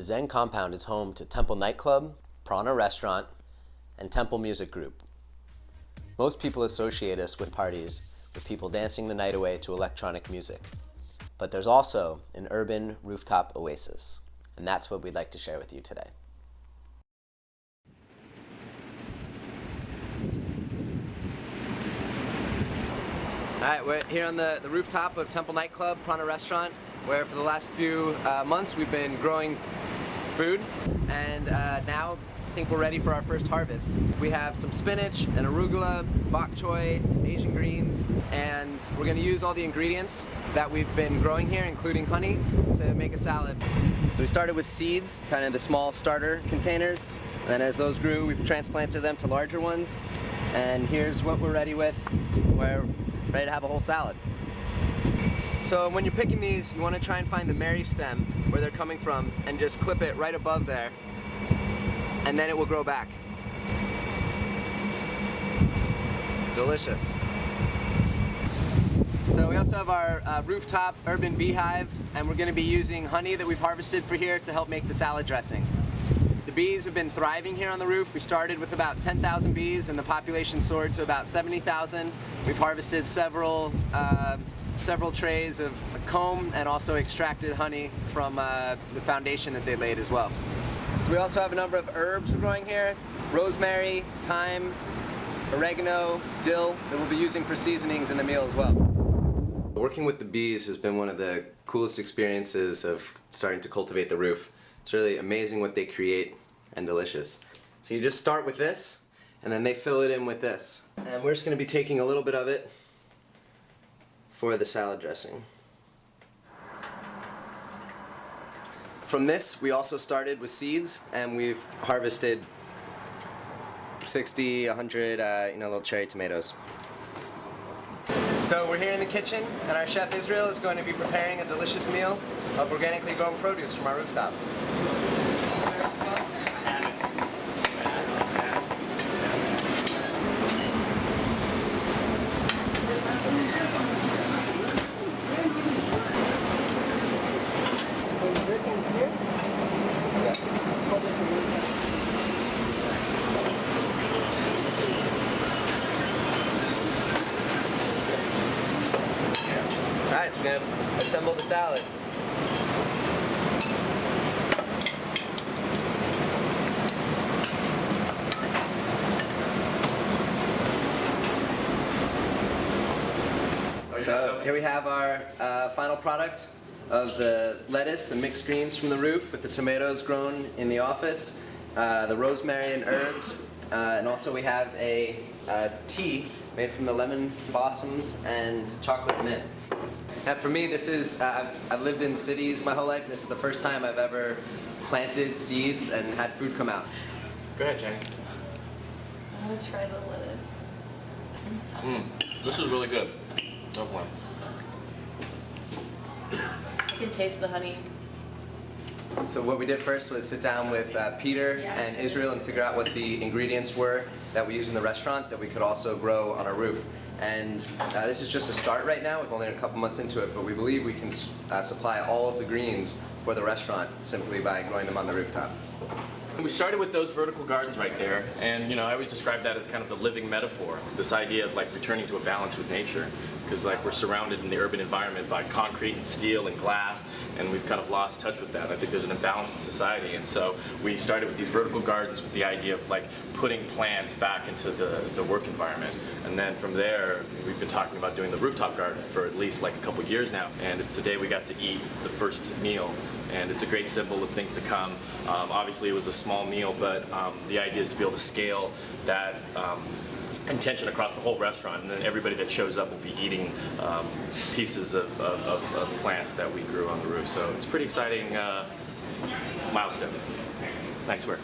The Zen compound is home to Temple Nightclub, Prana Restaurant, and Temple Music Group. Most people associate us with parties with people dancing the night away to electronic music. But there's also an urban rooftop oasis, and that's what we'd like to share with you today. All right, we're here on the rooftop of Temple Nightclub, Prana Restaurant, where for the last few months we've been growing food, and now I think we're ready for our first harvest. We have some spinach and arugula, bok choy, some Asian greens, and we're going to use all the ingredients that we've been growing here, including honey, to make a salad. So we started with seeds, kind of the small starter containers, and then as those grew, we transplanted them to larger ones, and here's what we're ready with. We're ready to have a whole salad. So when you're picking these, you want to try and find the Mary stem, where they're coming from, and just clip it right above there, and then it will grow back. Delicious. So we also have our rooftop urban beehive, and we're going to be using honey that we've harvested for here to help make the salad dressing. The bees have been thriving here on the roof. We started with about 10,000 bees, and the population soared to about 70,000. We've harvested several trays of comb and also extracted honey from the foundation that they laid as well. So we also have a number of herbs growing here: rosemary, thyme, oregano, dill, that we'll be using for seasonings in the meal as well. Working with the bees has been one of the coolest experiences of starting to cultivate the roof. It's really amazing what they create, and delicious. So you just start with this, and then they fill it in with this. And we're just going to be taking a little bit of it for the salad dressing. From this, we also started with seeds, and we've harvested 60, 100, little cherry tomatoes. So we're here in the kitchen, and our chef Israel is going to be preparing a delicious meal of organically grown produce from our rooftop. Alright, so we're going to assemble the salad. So here we have our final product of the lettuce and mixed greens from the roof, with the tomatoes grown in the office, the rosemary and herbs, and also we have a tea made from the lemon blossoms and chocolate mint. Now for me, this is, I've lived in cities my whole life, and this is the first time I've ever planted seeds and had food come out. Go ahead, Jenny. I'm gonna try the lettuce. This is really good. No point. I can taste the honey. So what we did first was sit down with Peter and Israel and figure out what the ingredients were that we use in the restaurant that we could also grow on our roof. And this is just a start right now. We've only a couple months into it, but we believe we can supply all of the greens for the restaurant simply by growing them on the rooftop. We started with those vertical gardens right there, and I always describe that as kind of the living metaphor, this idea of like returning to a balance with nature, because like we're surrounded in the urban environment by concrete and steel and glass, and we've kind of lost touch with that. I think there's an imbalance in society, and so we started with these vertical gardens with the idea of like putting plants back into the work environment, and then from there we've been talking about doing the rooftop garden for at least like a couple years now, and today we got to eat the first meal, and it's a great symbol of things to come. Obviously it was a small meal, but the idea is to be able to scale that intention across the whole restaurant, and then everybody that shows up will be eating pieces of plants that we grew on the roof. So it's a pretty exciting milestone. Nice work.